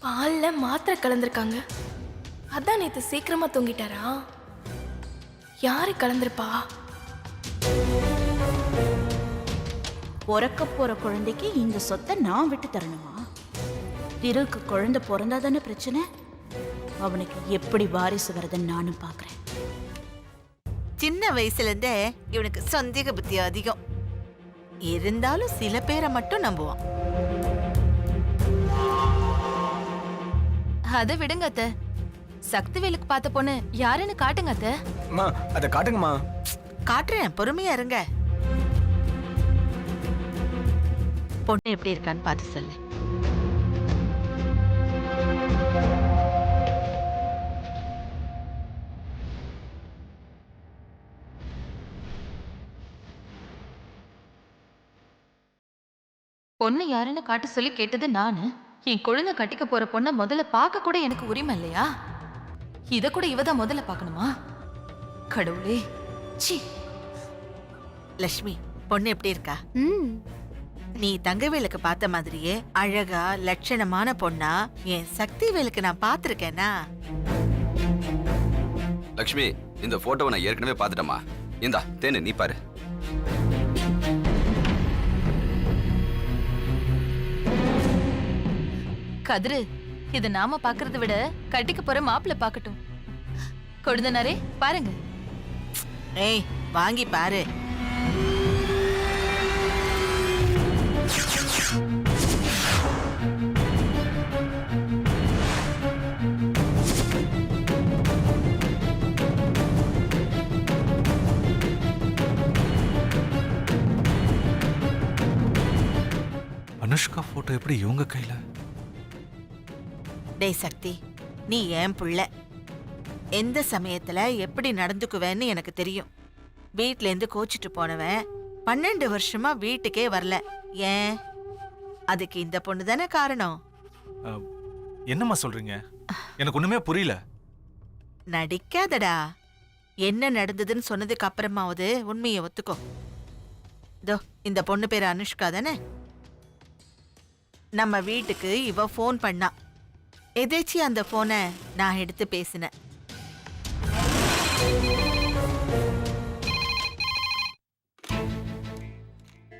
பால்ல மாத்திரை கலந்துருக்காங்க. அதான் நேத்து சீக்கிரமா தூங்கிட்டாரா? யாரு கலந்துருப்பா? பிறக்க போற குழந்தைக்கு இந்த சொத்தை நான் விட்டு தரணுமா? திருக்கு குழந்தை பிறந்தாதானே பிரச்சனை. அவனுக்கு எப்படி வாரிசு வருதுன்னு நானும் பாக்குறேன். சின்ன வயசுல இருந்தே இவனுக்கு சந்தேக புத்தி அதிகம். இருந்தாலும் சில பேரை மட்டும் நம்புவான். அத விடுங்க அத்தை. சக்திவேலுக்கு பார்த்த பொண்ணு யாருன்னு காட்டுங்க அத்தை. அம்மா அத காட்டுங்கம்மா. காட்டுறேன், பொறுமையா இருங்க. பொண்ணு எப்படி இருக்கான்னு பார்த்து சொல்லு. பொண்ணு யாருன்னு காட்ட சொல்லி கேட்டது நானு. என் குழந்தை கட்டிக்க போற பொண்ண முதல்ல பார்க்க கூட எனக்கு உரிமை இல்லையா? இத கூட இவதான் முதல்ல பார்க்கணுமா? கடவுளே, சி. லட்சுமி, பொண்ணு எப்படி இருக்கா? நீ தங்கவேலுக்கு பார்த்த மாதிரியே அழகா லட்சணமான பொண்ணா என் சக்திவேலுக்கு நான் பார்த்திருக்கேனா? லக்ஷ்மி, இந்த போட்டோவை நான் ஏற்கனவே பார்த்துட்டேமா. இந்தா தேனு, நீ பாரு. கதிரு, இத நாம பாக்குறத விட கட்டிக்க போற மாப்பிள்ள பாக்கட்டும். கொழுந்தனாரே பாருங்க. ஏய், வாங்கி பாரு. அனுஷ்கா போட்டோ எப்படி இவங்க கையில? டேய் சக்தி, நீ ஏன் புள்ள. எந்த சமயத்துல எப்படி நடந்துக்குவேன்னு எனக்கு தெரியும். வீட்ல இருந்து கோச்சிட்டு போனவன் 12 வருஷமா வீட்டுக்கே வரல. ஏன்? அதுக்கு இந்த பொண்ணு தானே காரணம். என்னம்மா சொல்றீங்க? எனக்கு ஒண்ணுமே புரியல. நடிக்காதடா. என்ன நடந்ததுன்னு சொன்னதுக்கு அப்புறமாவது உண்மையை ஒத்துக்கோ. இதோ இந்த பொண்ணு பேரு அனுஷ்கா தானே? நம்ம வீட்டுக்கு இவ ஃபோன் பண்ணா. எதேச்சி அந்த போனை நான் எடுத்து பேசினேன்.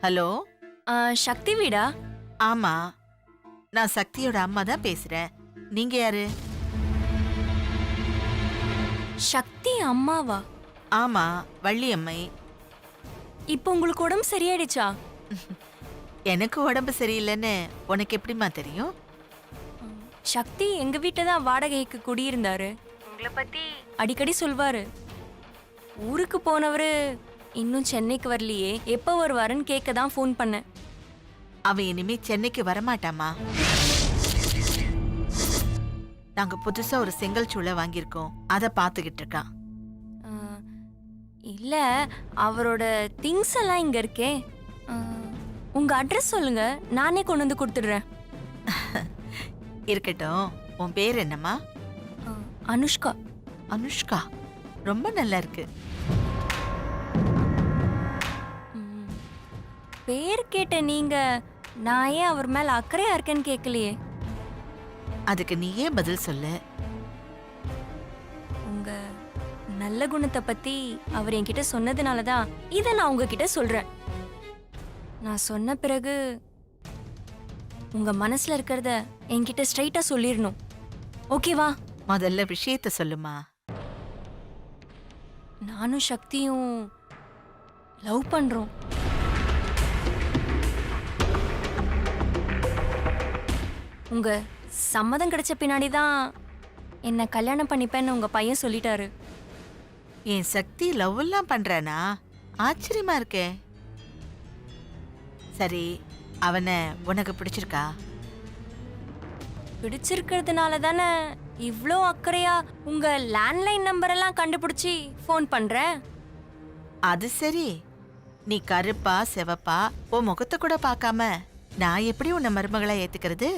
ஹலோ, சக்தி வீடா? ஆமா, நான் சக்தியோட அம்மா தான் பேசுறேன். நீங்க யாரு? சக்தி அம்மாவா? ஆமா, வள்ளியம்மை. இப்போ உங்களுக்கு உடம்பு சரியாயிடுச்சா? எனக்கு உடம்பு சரியில்லைன்னு உனக்கு எப்படிமா தெரியும்? சக்தி எங்க வீட்டுல தான் வாடகைக்கு குடியிருந்தாரு. உங்களை பத்தி அடிக்கடி சொல்வாரு. ஊருக்கு போனவரு இன்னும் சென்னைக்கு வரலையே, எப்ப வருவாருன்னு கேட்க தான் ஃபோன் பண்ணேன். அவன் இனிமே சென்னைக்கு வரமாட்டாமா. நாங்க புதுசா ஒரு செங்கல் சூளை வாங்கியிருக்கோம், அதை பார்த்துக்கிட்டு இருக்கான். இல்ல, அவரோட திங்ஸ் எல்லாம் இங்க இருக்கே. உங்க அட்ரஸ் சொல்லுங்க, நானே கொண்டு வந்து கொடுத்துடுறேன். இருக்கட்டும், உன் பேர் என்னம்மா? அனுஷ்கா. அனுஷ்கா, ரொம்ப நல்லா இருக்கு. பேர் கேட்ட நீங்க நான் ஏன் அவர் மேல அக்கறையா இருக்கேன்னு கேட்கலையே. அதுக்கு நீயே பதில் சொல்லு. உங்க நல்ல குணத்தை பத்தி அவர் என்கிட்ட சொன்னதுனாலதான் இதை நான் உங்ககிட்ட சொல்றேன். நான் சொன்ன பிறகு உங்க மனசுல இருக்கிறத என்கிட்ட ஸ்ட்ரைட்டா சொல்லிடணும். ஓகேவா? முதல்ல விஷயத்த சொல்லுமா. நானும் சக்தியும் லவ் பண்றோம். உங்க சம்மதம் கிடைச்ச பின்னாடிதான் என்ன கல்யாணம் பண்ணிப்பேன்னு உங்க பையன் சொல்லிட்டாரு. என் சக்தி லவ் எல்லாம் பண்றானா? ஆச்சரியமா இருக்கே. சரி, அவனை உனக்கு பிடிச்சிருக்கா? பிடிச்சிருக்கிறதுனால தானே இவ்ளோ அக்கறையா உங்க லேண்ட்லைன் நம்பர் எல்லாம் கண்டுபிடிச்சி ஃபோன் பண்றேன். அது சரி, நீ கருப்பா செவப்பா உன் முகத்தை கூட பார்க்காம நான் எப்படி உன்னை மருமகளா ஏத்துக்கிறது?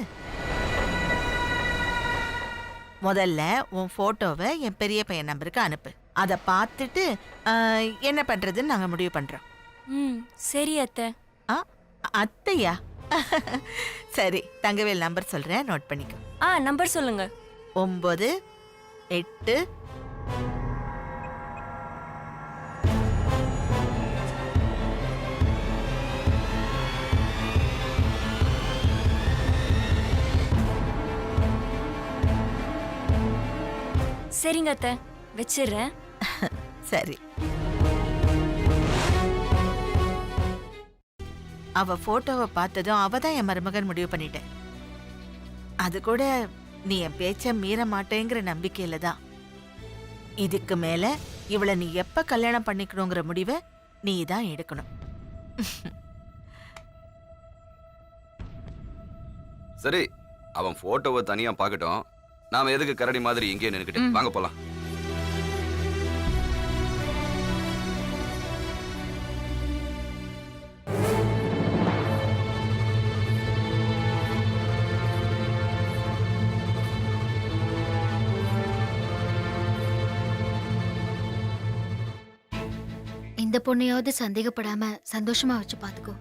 முதல்ல உன் போட்டோவை என் பெரிய பையன் நம்பருக்கு அனுப்பு. அதை பார்த்துட்டு என்ன பண்றதுன்னு நாங்க முடிவு பண்றோம். ம் சரி அத்தை. ஆ, அத்தையா? சரி, தங்கவேல் நம்பர் சொல்றேன், நோட் பண்ணிக்கோ. நம்பர் சொல்லுங்க. 9 8 சரிங்க அத்தை, வச்சிடுறேன். சரி. அவ போட்டோவை பார்த்ததும் அவ தான் என் மருமகன் முடிவு பண்ணிட்டேன். அது கூட நீ என் பேச்ச மீற மாட்டேங்கிற நம்பிக்கையில தான். இதுக்கு மேல இவளை நீ எப்ப கல்யாணம் பண்ணிக்கணுங்கிற முடிவை நீ தான் எடுக்கணும். சரி, அவன் போட்டோவை தனியா பார்க்கட்டும். நாம எதுக்கு கரடி மாதிரி இங்கே நின்னுக்கிட்டு? வாங்க போலாம். இந்த பொண்ணையாவது சந்தேகப்படாம சந்தோஷமா வச்சு பாத்துக்கோ.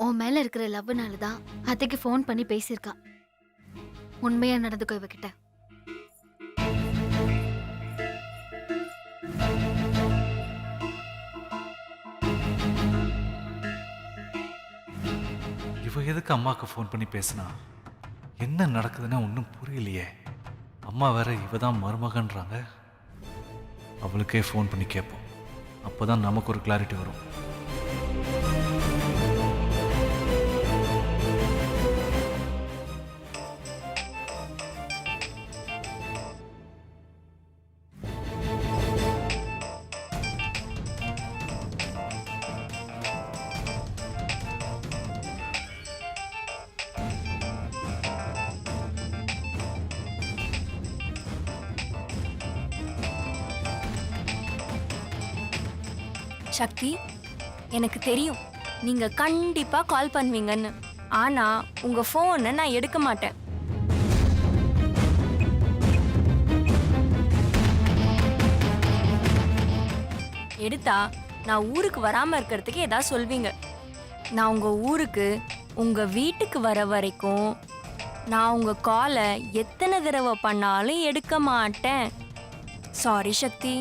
உன் மேல இருக்கிற லவ்னால தான் அத்தைக்கு ஃபோன் பண்ணி பேசியிருக்கா. உண்மையா நடந்துக்கோ இவகிட்ட. இவ எதுக்கு அம்மாவுக்கு ஃபோன் பண்ணி பேசினா? என்ன நடக்குதுன்னா ஒன்றும் புரியலையே. அம்மா வேற இவ தான் மருமகன்றாங்க. அவளுக்கே ஃபோன் பண்ணி கேட்போம். அப்போதான் நமக்கு ஒரு கிளாரிட்டி வரும். சக்தி, எனக்கு தெரியும் நீங்க கண்டிப்பா கால் பண்ணுவீங்கன்னு. ஆனா உங்க போனை நான் எடுக்க மாட்டேன். எடுத்தா நான் ஊருக்கு வராம இருக்கிறதுக்கு ஏதாவது சொல்வீங்க. நான் உங்க ஊருக்கு உங்க வீட்டுக்கு வர வரைக்கும் நான் உங்க காலை எத்தனை தடவை பண்ணாலும் எடுக்க மாட்டேன். சாரி சக்தி.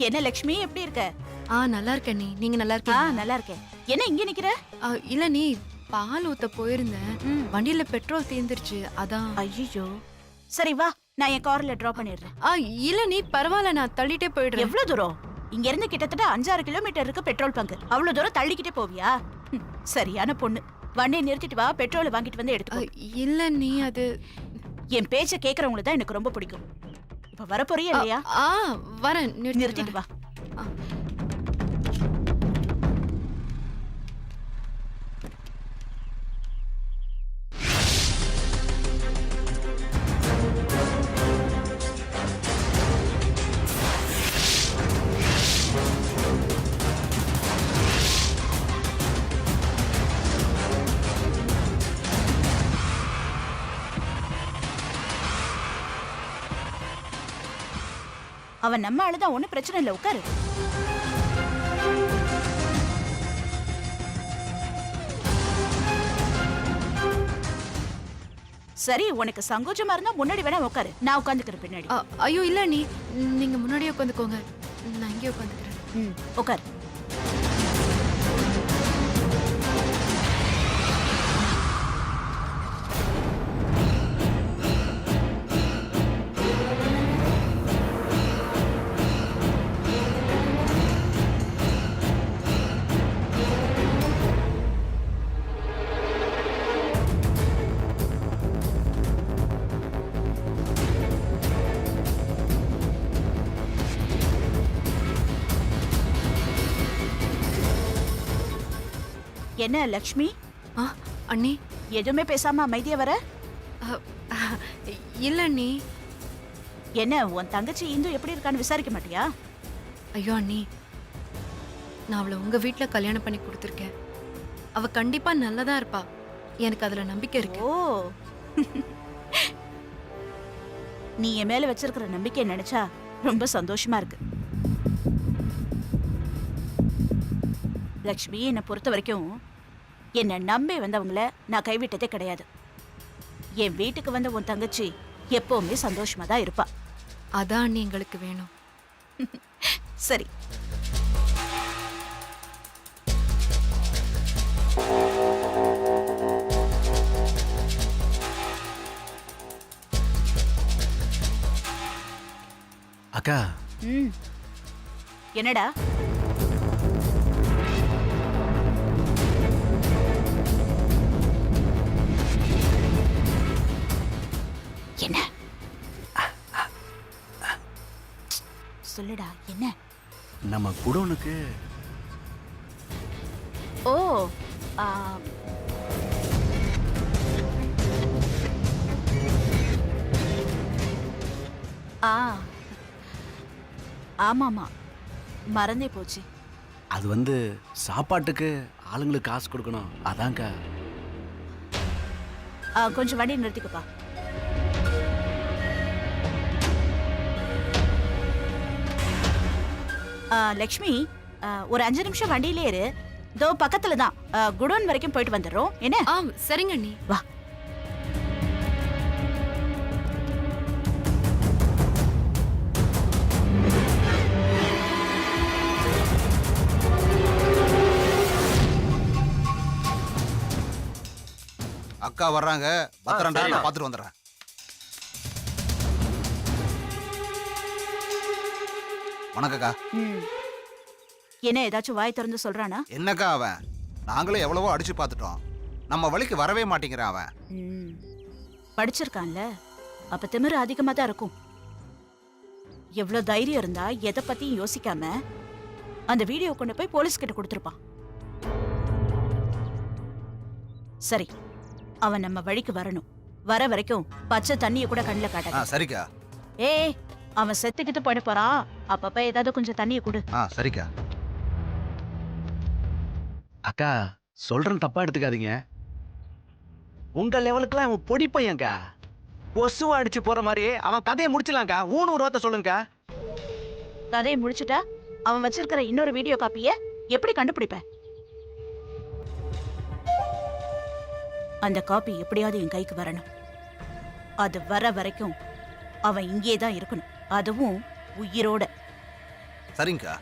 என்ன லக்ஷ்மி, எப்படி இருக்க? நல்லா இருக்கேன். நீங்க நல்லா இருக்கீங்க? நல்லா இருக்கேன். என்ன இங்க நிக்கிற? இல்ல நீ பால் ஊத்த போயிருந்தேன். வண்டியில பெட்ரோல் தீர்ந்துருச்சு, அதான். ஐயோ, சரி வா, நான் என் கார்ல டிராப் பண்ணிடுறேன். இல்ல நீ பரவாயில்ல, நான் தள்ளிட்டே போயிடுறேன். எவ்வளவு தூரம்? இங்க இருந்து கிட்டத்தட்ட 5-6 கிலோமீட்டர் இருக்கு பெட்ரோல் பங்க். அவ்வளவு தூரம் தள்ளிக்கிட்டே போவியா? சரியான பொண்ணு. வண்டியை நிறுத்திட்டு வா, பெட்ரோல் வாங்கிட்டு வந்து எடுத்துக்கோ. இல்ல நீ அது என் பேச்ச கேக்குறவங்கள தான் எனக்கு ரொம்ப பிடிக்கும். இப்ப வரப்போறியா இல்லையா? வரேன், நிறுத்திட்டு வா. அவன் நம்ம ஆளுதான், ஒண்ணும் பிரச்சனை இல்ல, உட்காரு. சரி, உனக்கு சங்கோச்சமா இருந்தா முன்னாடி வேணா உட்காரு, நான் உட்காந்துக்கிறேன் பின்னாடி. ஐயோ இல்ல நீங்க முன்னாடியே உட்காந்துக்கோங்க, நான் இங்கே உட்காந்துக்கிறேன். உட்காரு. என்ன லக்ஷ்மி, ஆ அண்ணி எதுவுமே பேசாம அமைதியா வர? அ, அ, இல்ல அண்ணி. என்ன உன் தங்கச்சி இந்து எப்படி இருக்கான்னு விசாரிக்க மாட்டியா? ஐயோ அண்ணி, நான் அவளை உங்க வீட்ல கல்யாணம் பண்ணி கொடுத்துருக்கேன். அவ கண்டிப்பா நல்லதா இருப்பா, எனக்கு அதுல நம்பிக்கை இருக்கு. ஓ, நீ என் மேல வச்சிருக்கிற நம்பிக்கையை நினைச்சா ரொம்ப சந்தோஷமா இருக்கு. லக்ஷ்மி, என்னை பொறுத்த வரைக்கும் என்னை நம்பி வந்தவங்கள நான் கைவிட்டதே கிடையாது. என் வீட்டுக்கு வந்த உன் தங்கச்சி எப்பவுமே சந்தோஷமா தான் இருப்பா. அதான் அண்ணி எங்களுக்கு வேணும். சரி, அக்கா, ம், என்னடா? என்ன சொல்லுடா, என்ன? நம்ம குடோனுக்கு ஓ, ஆ, ஆமாமா, மறந்தே போச்சு. அது வந்து சாப்பாட்டுக்கு ஆளுங்களுக்கு காசு கொடுக்கணும், அதான்க்கா. கொஞ்சம் வண்டி நிறுத்திக்கப்பா. லக்ஷ்மி, ஒரு 5 நிமிஷம் வண்டியிலே இரு. இதோ பக்கத்துல தான், குடோன் வரைக்கும் போயிட்டு வந்துடுறோம். என்ன? ஆ சரிங்க அண்ணி. வா. அக்கா வர்றாங்க, பத்திரம்டா, நான் பார்த்துட்டு வந்துடுறேன். வணக்கக்கா. ம். என்ன ஏதாச்சும் வாய் திறந்து சொல்றானா? என்னக்கா அவன்? நாங்களும் எவ்வளவோ அடிச்சு பார்த்துட்டோம், நம்ம வழிக்கு வரவே மாட்டேங்கிறான் அவன். ம். படிச்சிருக்கான்ல, அப்ப திமிரு அதிகமா தான் இருக்கும். எவ்வளவு தைரியம் இருந்தா எதை பத்தியும் யோசிக்காம அந்த வீடியோ கொண்டு போய் போலீஸ் கிட்ட கொடுத்துருப்பான். சரி, அவன் நம்ம வழிக்கு வரணும். வர வரைக்கும் பச்சை தண்ணிய கூட கண்ணுல காட்டாத. சரிக்கா. ஏய், அவன் செத்துக்கிட்டு போயிட போறான். அப்பப்ப ஏதாவது கொஞ்சம் தண்ணிய கொடு. சரிக்கா. அக்கா, சொல்றேன், தப்பா எடுத்துக்காதீங்க. உங்க லெவலுக்குலாம் அவன் பொடி பையன்க்கா. கொசுவா அடிச்சு போற மாதிரி அவன் கதையை முடிச்சலாம்க்கா. ஊனு ஒரு வார்த்தை சொல்லுங்கக்கா. கதையை முடிச்சுட்டா அவன் வச்சிருக்கிற இன்னொரு வீடியோ காப்பிய எப்படி கண்டுபிடிப்ப? அந்த காப்பி எப்படியாவது என் கைக்கு வரணும். அது வர வரைக்கும் அவன் இங்கே தான் இருக்கணும், அதுவும் உயிரோட. சரிங்கக்கா.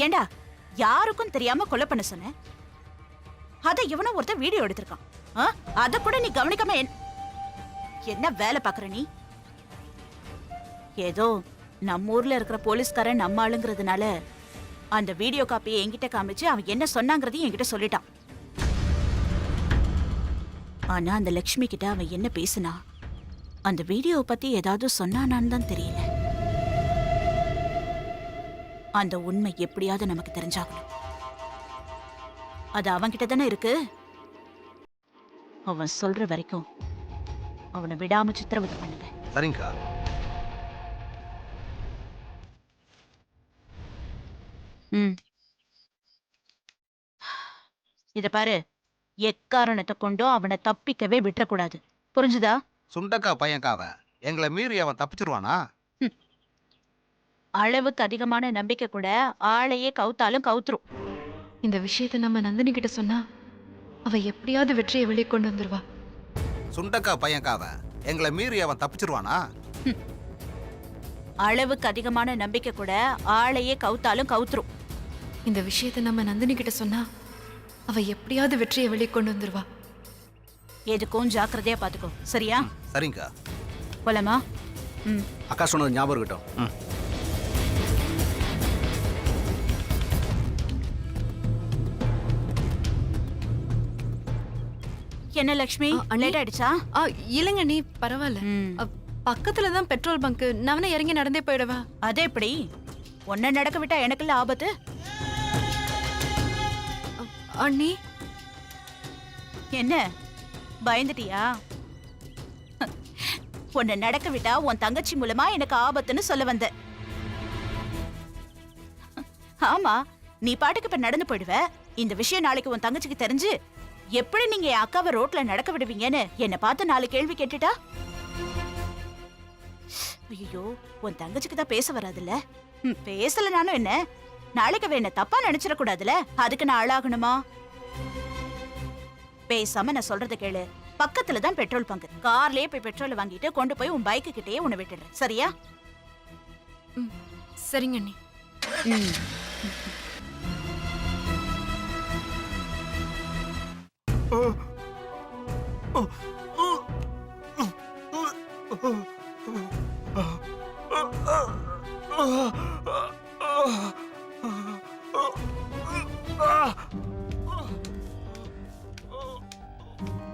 ஏண்டா, யாருக்கும் தெரியாம கொலை பண்ண சொன்ன? அத இவனோ ஒருத்தன் வீடியோ எடுத்திருக்கான். அத கூட நீ கவனிக்காம என்ன வேலை பாக்குற நீ? ஏதோ நம்ம ஊர்ல இருக்கிற போலீஸ்காரன் நம்ம ஆளுங்கிறதுனால அந்த வீடியோ காப்பியை என்கிட்ட காமிச்சு அவன் என்ன சொன்னாங்கிறதையும் என்கிட்ட சொல்லிட்டான். ஆனா அந்த லக்ஷ்மி கிட்ட அவன் என்ன பேசினா, அந்த வீடியோவை பத்தி ஏதாவது சொன்னானான்னு தான் தெரியல. அந்த உண்மை எப்படியாவது நமக்கு தெரிஞ்சாகணும். அது அவன்கிட்ட தானே இருக்கு. அவன் சொல்ற வரைக்கும் அவனை விடாம சித்திரவதை பண்ணுங்க. சரிங்கக்கா. இத பாரு, எக்காரணத்தை கொண்டும் அவனை தப்பிக்கவே விட்டுறக்கூடாது. புரிஞ்சுதா? சுண்டக்கா பையன்க்கா அவன். எங்களை மீறி அவன் தப்பிச்சிருவானா? அளவுக்கு அதிகமான நம்பிக்கை கூட ஆளையே கவுத்தாலும் கவுத்துரும். இந்த விஷயத்தை நம்ம நந்தினி கிட்ட சொன்னா அவ எப்படியாவது வெற்றியை வெளியே கொண்டு வந்துருவா. சுண்டக்கா பையன்க்கா அவன். எங்களை மீறி அவன் தப்பிச்சிருவானா? அளவுக்கு அதிகமான நம்பிக்கை கூட ஆளையே கவுத்தாலும் கவுத்துரும். இந்த விஷயத்தை நம்ம நந்தினி கிட்ட சொன்னா அவ எப்படியாவது வெற்றியை வெளியே கொண்டு வந்துருவா. எதுக்கும் ஜாக்கிரதையா பாத்துக்கோ, சரியா? சரிங்கக்கா. போலாமா? அக்கா சொன்னது ஞாபகம் இருக்கட்டும். என்ன லக்ஷ்மி, லேட் ஆயிடுச்சா? இல்லைங்க நீ பரவாயில்ல. பக்கத்துல தான் பெட்ரோல் பங்க், நான் இறங்கி நடந்தே போயிடவா? அதே எப்படி? ஒன்ன நடக்க விட்டா எனக்குள்ள ஆபத்து. அண்ணி என்ன பயந்துட்டியா? உன்னை நடக்க விட்டா உன் தங்கச்சி மூலமா எனக்கு ஆபத்துன்னு சொல்ல வந்த. ஆமா, நீ பாட்டுக்கு இப்ப நடந்து போயிடுவ. இந்த விஷயம் நாளைக்கு உன் தங்கச்சிக்கு தெரிஞ்சு எப்படி நீங்க என் அக்காவை ரோட்ல நடக்க விடுவீங்கன்னு என்ன பார்த்து 4 கேள்வி கேட்டுட்டா? ஐயோ, உன் தங்கச்சிக்கு தான் பேச வராதுல்ல. பேசலனாலும் என்ன, நாளைக்கு அவ என்ன தப்பா நினைச்சிடக்கூடாதுல. அதுக்கு நான் ஆளாகணுமா? பேசாம நான் சொல்றத கேளு. பக்கத்துல தான் பெட்ரோல் பங்க். கார்லயே போய் பெட்ரோல் வாங்கிட்டு கொண்டு போய் உன் பைக்கு கிட்டயே உன்னை விட்டுடுறேன். சரியா? சரிங்க அண்ணி.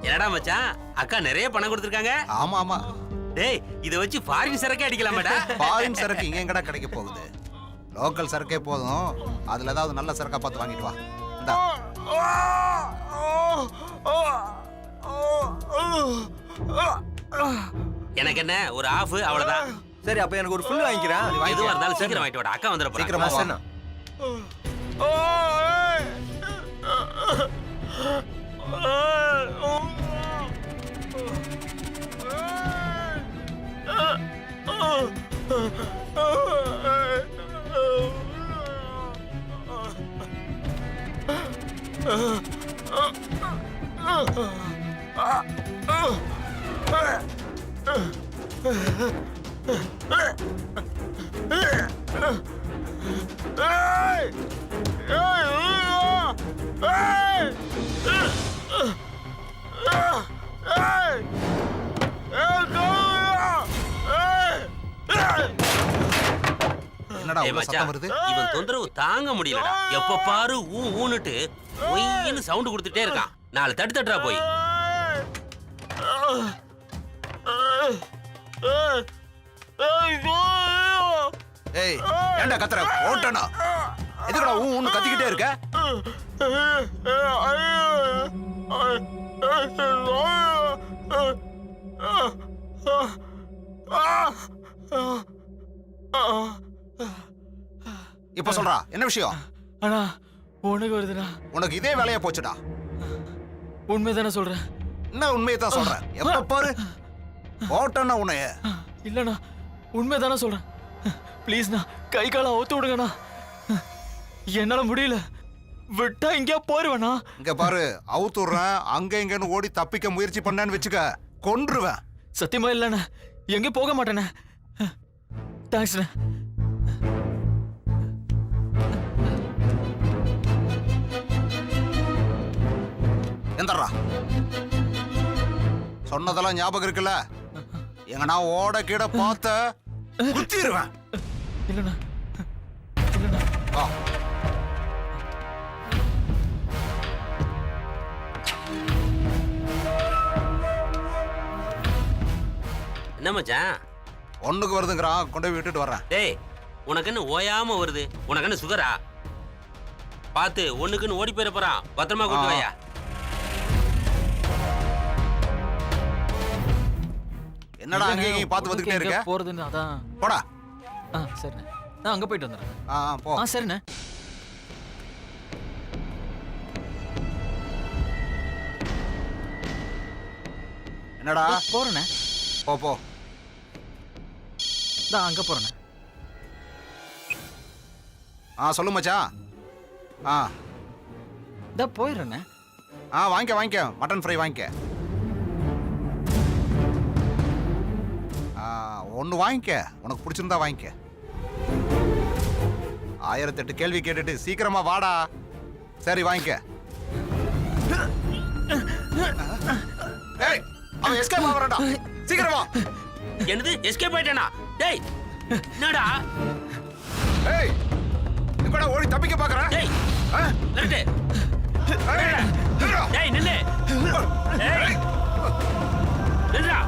என்னடா மச்சான், அக்கா நிறைய பணம் கொடுத்துருக்காங்க. ஆமா ஆமா, டேய், இத வச்சு ஃபாரின் சரக்கே அடிக்கலாமாடா? ஃபாரின் சரக்கு இங்க எங்கடா கிடைக்க போகுது? லோக்கல் சரக்கே போதும். அதுல ஏதாவது நல்ல சரக்கா பார்த்து வாங்கிட்டு வா. இந்தா. எனக்கு என்ன, ஒரு ஆஃப் அவ்வளவுதான். சரி, அப்ப எனக்கு ஒரு ஃபுல் வாங்கிக்கிறேன். எதுவா இருந்தாலும் சீக்கிரம் வாங்கிட்டு வாடா, அக்கா வந்துட போறா. சீக்கிரமா வா. என்னடா ஏய் உள்ள மச்சான், சத்தம் வருது? இவன் தொந்தரவு தாங்க முடியலடா. எப்ப பாரு ஊன்னுட்டு ஒய்ன்னு சவுண்ட் கொடுத்துட்டே இருக்கான். 4 தட்டு தட்டுறா போய். ஏய், ஏன்டா கத்துற? ஓட்டனா எதுக்குடா ஊன்னு கத்திக்கிட்டே இருக்க? இப்ப சொல்றா, என்ன விஷயம்? அண்ணா, உனக்கு வருதுண்ணா. உனக்கு இதே வேலையா போச்சுடா. உண்மைதானே சொல்றேன். என்ன உண்மையை தான் சொல்றேன். எப்ப பாரு ஓட்டனா உன்னைய. இல்லண்ணா, உண்மைதானே சொல்றேன். ப்ளீஸ்ண்ணா, கை காலை அவுத்து விடுங்கண்ணா. என்னால முடியல. விட்டா இங்கேயா போயிருவேண்ணா. இங்க பாரு, அவுத்துடுறேன். அங்க இங்கன்னு ஓடி தப்பிக்க முயற்சி பண்ணேன்னு வச்சுக்க, கொன்றுவேன். சத்தியமா இல்லண்ணா, எங்கேயும் போக மாட்டேண்ணே. தேங்க்ஸ்ண்ணே. எந்தர்றா, சொன்னதெல்லாம் ஞாபகம் இருக்குல்ல? எங்கனா ஓட கீட பார்த்த குத்திடுவேன். இல்லண்ணா, இல்லண்ணா. வா. என்ன மச்சான்? ஒண்ணுக்கு வருதுங்கிறான், கொண்டு போய் விட்டுட்டு வர்றேன். டேய், உனக்கு என்ன ஓயாம வருது? உனக்கு என்ன சுகரா? பார்த்து ஒண்ணுக்குன்னு ஓடி போயிட போறான். பத்திரமா கூட்டு வாயா. என்னடா அங்கேயும் பார்த்து வந்துகிட்டே இருக்க? போறதுன்னு அதான். போடா. சரிண்ணே, நான் அங்க போயிட்டு வந்துடுறேன். போ. சரிண்ணே. என்னடா? போறேண்ணே. போ போ. நான் அங்க போறேண்ணே. சொல்லு மச்சான். போயிடுறேண்ணே. வாங்கிக்க வாங்கிக்க, மட்டன் ஃப்ரை வாங்கிக்க. ஒன்று வாங்கிக்க, உனக்கு பிடிச்சிருந்தா வாங்கிக்க. 1008 கேள்வி கேட்டுட்டு சீக்கிரமா வாடா. சரி வாங்கிக்க. ஏய், அவன் எஸ்கேப் ஆவறடா. சீக்கிரமா. என்னது எஸ்கேப் ஆயிட்டானா? டேய், என்னடா? ஏய், எங்கடா ஓடி தப்பிக்க பார்க்கற? டேய், நிறுத்து. டேய், நில்லு. டேய், நில்லுடா.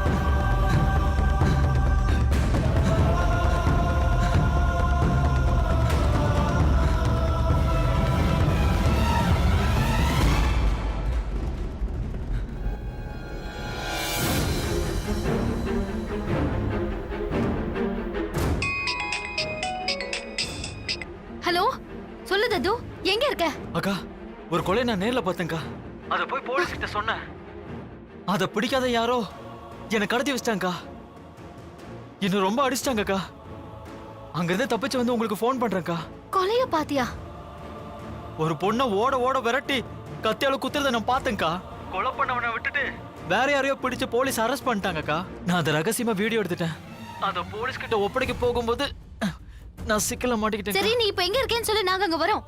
கொலையை நான் நேர்ல பார்த்தேன்க்கா. அதை போய் போலீஸ் கிட்ட சொன்னேன். அதை பிடிக்காத யாரோ என்னை கடத்தி வச்சிட்டாங்கக்கா. என்ன ரொம்ப அடிச்சிட்டாங்கக்கா. அங்கிருந்து தப்பிச்சு வந்து உங்களுக்கு ஃபோன் பண்றேன்க்கா. கொலைய பாத்தியா? ஒரு பொண்ணை ஓட ஓட விரட்டி கத்தியால குத்துறத நான் பார்த்தேன்க்கா. கொலை பண்ணவனை விட்டுட்டு வேற யாரையோ பிடிச்சு போலீஸ் அரெஸ்ட் பண்ணிட்டாங்கக்கா. நான் அதை ரகசியமா வீடியோ எடுத்துட்டேன். அதை போலீஸ் கிட்ட ஒப்படைக்க போகும்போது நான் சிக்கல மாட்டிக்கிட்டேன். சரி, நீ இப்ப எங்க இருக்கேன்னு சொல்லி நாங்க அங்க வரோம்.